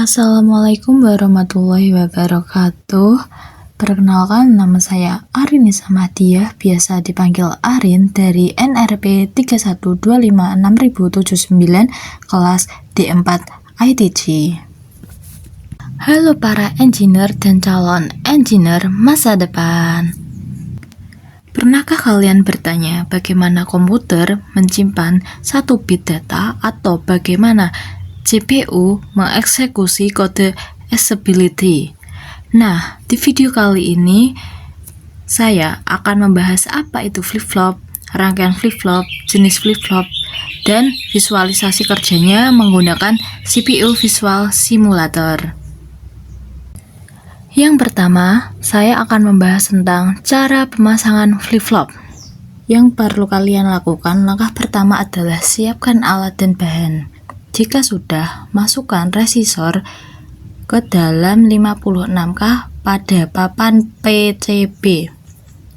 Assalamualaikum warahmatullahi wabarakatuh. Perkenalkan, nama saya Arinisa Mahdiah, biasa dipanggil Arin, dari NRP 3125679 kelas D4 ITC. Halo para engineer dan calon engineer masa depan. Pernahkah kalian bertanya bagaimana komputer menyimpan 1 bit data atau bagaimana CPU mengeksekusi kode accessibility? Nah, di video kali ini saya akan membahas apa itu flip-flop, rangkaian flip-flop, jenis flip-flop, dan visualisasi kerjanya menggunakan CPU Visual Simulator. Yang pertama, saya akan membahas tentang cara pemasangan flip-flop. Yang perlu kalian lakukan, langkah pertama adalah siapkan alat dan bahan. Jika sudah, masukkan resistor ke dalam 56K pada papan PCB.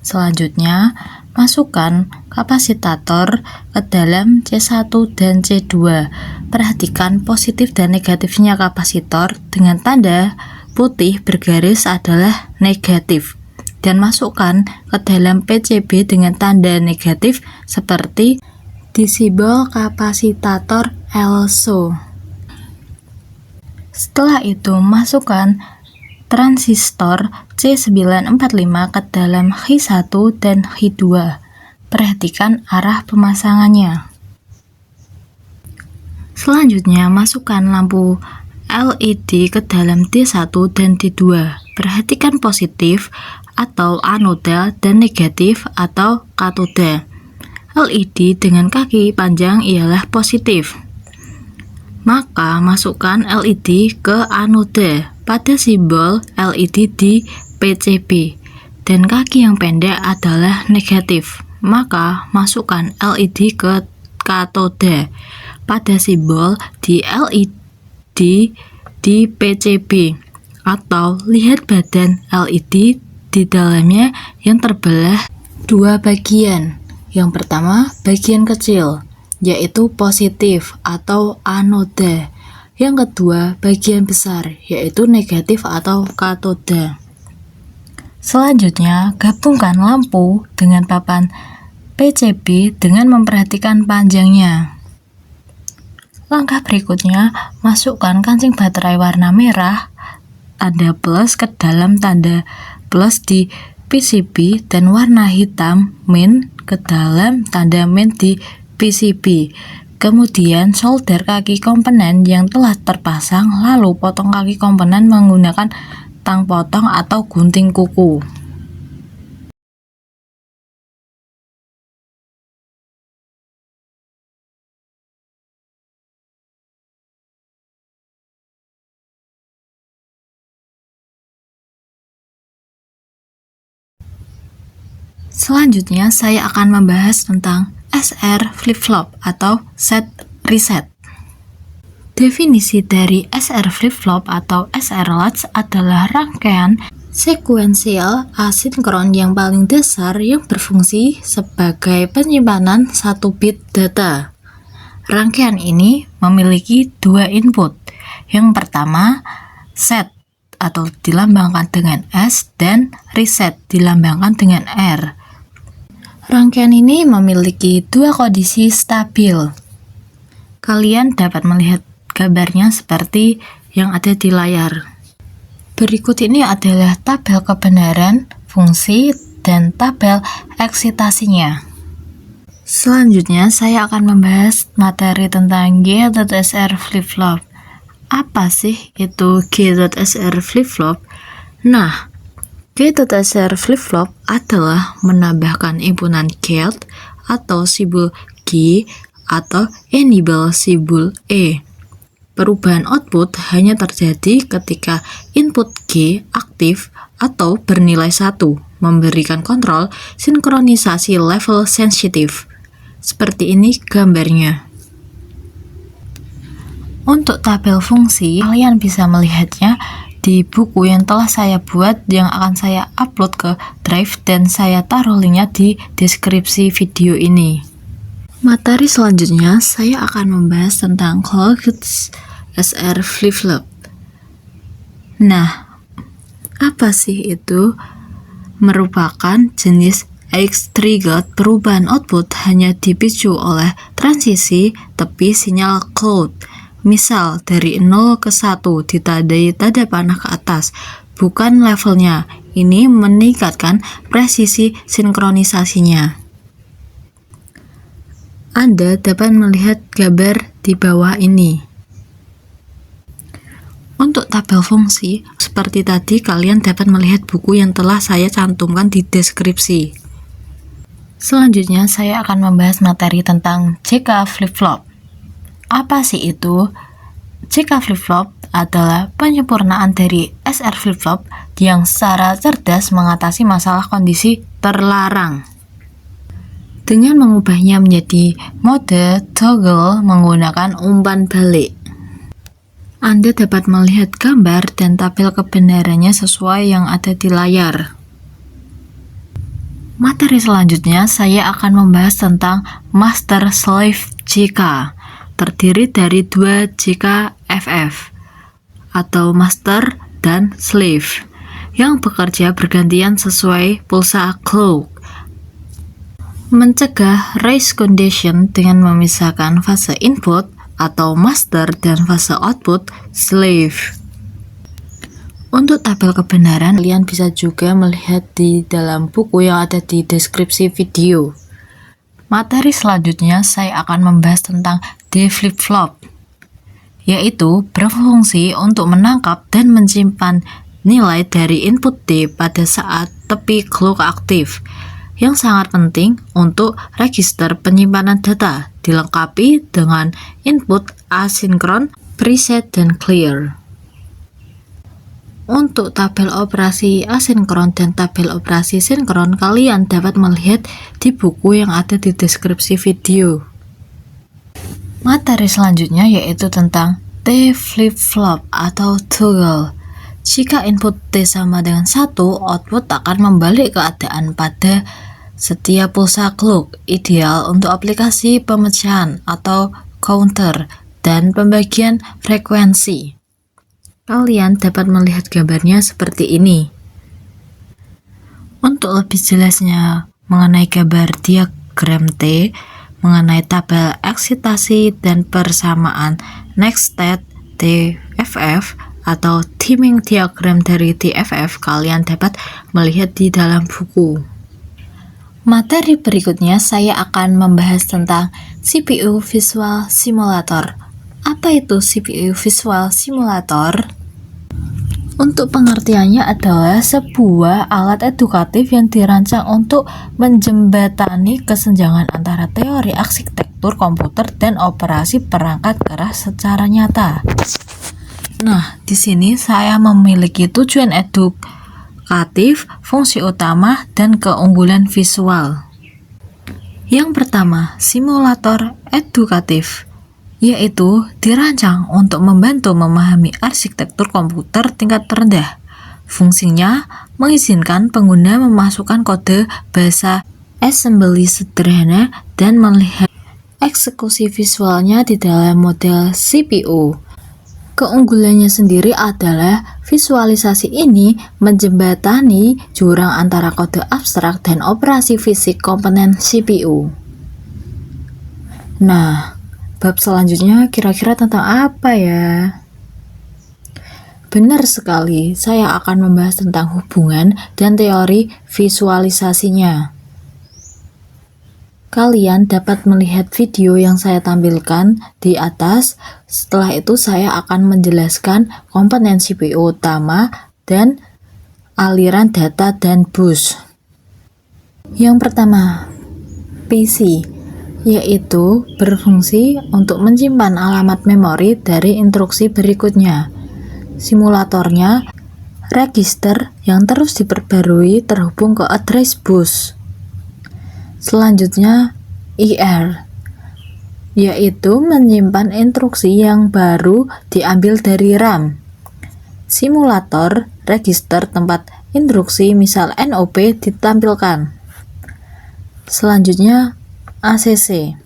Selanjutnya, masukkan kapasitator ke dalam C1 dan C2. Perhatikan positif dan negatifnya kapasitor dengan tanda putih bergaris adalah negatif, dan masukkan ke dalam PCB dengan tanda negatif seperti di simbol kapasitator LSO. Setelah itu, masukkan transistor C945 ke dalam Hi1 dan Hi2. Perhatikan arah pemasangannya. Selanjutnya, masukkan lampu LED ke dalam D1 dan D2. Perhatikan positif atau anoda dan negatif atau katoda. LED dengan kaki panjang ialah positif. Maka masukkan LED ke anoda pada simbol LED di PCB, dan kaki yang pendek adalah negatif. Maka masukkan LED ke katoda pada simbol di LED di PCB, atau lihat badan LED di dalamnya yang terbelah 2 bagian. Yang pertama, bagian kecil, yaitu positif atau anoda. Yang kedua, bagian besar, yaitu negatif atau katoda. Selanjutnya, gabungkan lampu dengan papan PCB dengan memperhatikan panjangnya. Langkah berikutnya, masukkan kancing baterai warna merah tanda plus ke dalam tanda plus di PCB dan warna hitam min ke dalam tanda min di PCB. Kemudian solder kaki komponen yang telah terpasang, lalu potong kaki komponen menggunakan tang potong atau gunting kuku. Selanjutnya, saya akan membahas tentang SR flip-flop atau set reset. Definisi dari SR flip-flop atau SR latch adalah rangkaian sekuensial asinkron yang paling dasar yang berfungsi sebagai penyimpanan 1 bit data. Rangkaian ini memiliki 2 input. Yang pertama, set atau dilambangkan dengan S, dan reset dilambangkan dengan R. Rangkaian ini memiliki 2 kondisi stabil. Kalian dapat melihat gambarnya seperti yang ada di layar. Berikut ini adalah tabel kebenaran, fungsi, dan tabel eksitasinya. Selanjutnya, saya akan membahas materi tentang G.SR flip-flop. Apa sih itu G.SR flip-flop? Nah, G.SR flip-flop adalah menambahkan impunan gate atau simbol G atau enable simbol E. Perubahan output hanya terjadi ketika input G aktif atau bernilai 1, memberikan kontrol sinkronisasi level sensitif. Seperti ini gambarnya. Untuk tabel fungsi, kalian bisa melihatnya di buku yang telah saya buat, yang akan saya upload ke Drive, dan saya taruh linknya di deskripsi video ini. Materi selanjutnya, saya akan membahas tentang clocked SR flip-flop. Nah, apa sih itu? Merupakan jenis X-triggered perubahan output hanya dipicu oleh transisi tepi sinyal cloud. Misal dari 0 ke 1 ditandai tanda panah ke atas, bukan levelnya. Ini meningkatkan presisi sinkronisasinya. Anda dapat melihat gambar di bawah ini. Untuk tabel fungsi, seperti tadi kalian dapat melihat buku yang telah saya cantumkan di deskripsi. Selanjutnya saya akan membahas materi tentang JK flip-flop. Apa sih itu? JK flip-flop adalah penyempurnaan dari SR flip-flop yang secara cerdas mengatasi masalah kondisi terlarang. Dengan mengubahnya menjadi mode toggle menggunakan umpan balik. Anda dapat melihat gambar dan tabel kebenarannya sesuai yang ada di layar. Materi selanjutnya saya akan membahas tentang Master Slave JK, terdiri dari 2 JK FF atau Master dan Slave yang bekerja bergantian sesuai pulsa clock. Mencegah race condition dengan memisahkan fase input atau master dan fase output slave. Untuk tabel kebenaran, kalian bisa juga melihat di dalam buku yang ada di deskripsi video. Materi selanjutnya saya akan membahas tentang D flip-flop, yaitu berfungsi untuk menangkap dan menyimpan nilai dari input D pada saat tepi clock aktif, yang sangat penting untuk register penyimpanan data, dilengkapi dengan input asinkron, preset, dan clear. Untuk tabel operasi asinkron dan tabel operasi sinkron, kalian dapat melihat di buku yang ada di deskripsi video. Materi selanjutnya yaitu tentang T flip-flop atau toggle. Jika input T sama dengan 1, output akan membalik keadaan pada setiap pulsa clock, ideal untuk aplikasi pemecahan atau counter dan pembagian frekuensi. Kalian dapat melihat gambarnya seperti ini. Untuk lebih jelasnya mengenai gambar diagram T, mengenai tabel eksitasi dan persamaan next state TFF atau timing diagram dari TFF, kalian dapat melihat di dalam buku. Materi berikutnya saya akan membahas tentang CPU Visual Simulator. Apa itu CPU Visual Simulator? Untuk pengertiannya adalah sebuah alat edukatif yang dirancang untuk menjembatani kesenjangan antara teori arsitektur komputer dan operasi perangkat keras secara nyata. Nah, di sini saya memiliki tujuan edukatif, fungsi utama, dan keunggulan visual. Yang pertama, simulator edukatif, yaitu dirancang untuk membantu memahami arsitektur komputer tingkat rendah. Fungsinya mengizinkan pengguna memasukkan kode bahasa assembly sederhana dan melihat eksekusi visualnya di dalam model CPU. Keunggulannya sendiri adalah visualisasi ini menjembatani jurang antara kode abstrak dan operasi fisik komponen CPU. Nah, bab selanjutnya kira-kira tentang apa ya? Benar sekali, saya akan membahas tentang hubungan dan teori visualisasinya. Kalian dapat melihat video yang saya tampilkan di atas. Setelah itu saya akan menjelaskan komponen CPU utama dan aliran data dan bus. Yang pertama, PC, yaitu berfungsi untuk menyimpan alamat memori dari instruksi berikutnya. Simulatornya, register yang terus diperbarui terhubung ke address bus. Selanjutnya, IR, yaitu menyimpan instruksi yang baru diambil dari RAM. Simulator register tempat instruksi misal NOP ditampilkan. Selanjutnya, ACC,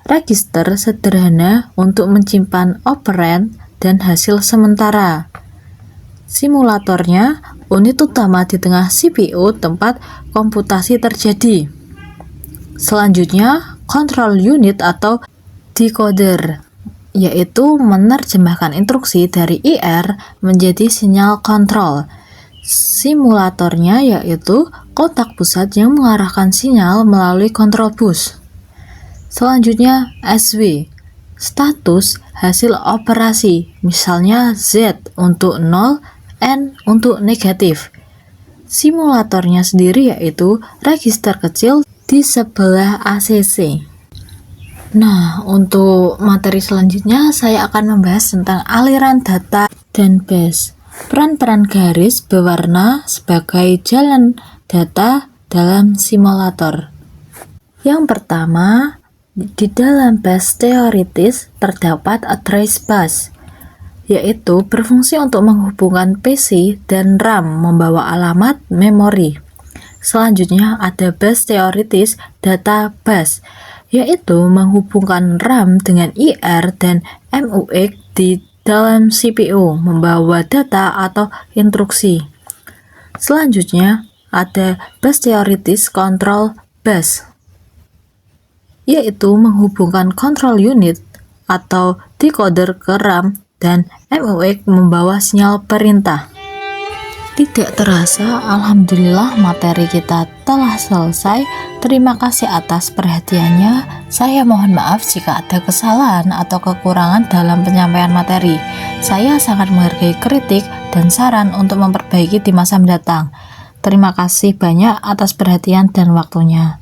register sederhana untuk menyimpan operand dan hasil sementara. Simulatornya unit utama di tengah CPU tempat komputasi terjadi. Selanjutnya, control unit atau decoder, yaitu menerjemahkan instruksi dari IR menjadi sinyal kontrol. Simulatornya yaitu kotak pusat yang mengarahkan sinyal melalui control bus. Selanjutnya, SW, status hasil operasi, misalnya Z untuk 0, N untuk negatif. Simulatornya sendiri yaitu register kecil di sebelah ACC. Nah, untuk materi selanjutnya saya akan membahas tentang aliran data dan bus. Peran-peran garis berwarna sebagai jalan data dalam simulator. Yang pertama, di dalam bus teoritis terdapat address bus, yaitu berfungsi untuk menghubungkan PC dan RAM membawa alamat memori. Selanjutnya ada bus teoritis data bus, yaitu menghubungkan RAM dengan IR dan MUX di dalam CPU membawa data atau instruksi. Selanjutnya ada bus teoritis control bus, yaitu menghubungkan control unit atau decoder ke RAM dan MUX membawa sinyal perintah. Tidak terasa, alhamdulillah materi kita telah selesai. Terima kasih atas perhatiannya. Saya mohon maaf jika ada kesalahan atau kekurangan dalam penyampaian materi. Saya sangat menghargai kritik dan saran untuk memperbaiki di masa mendatang. Terima kasih banyak atas perhatian dan waktunya.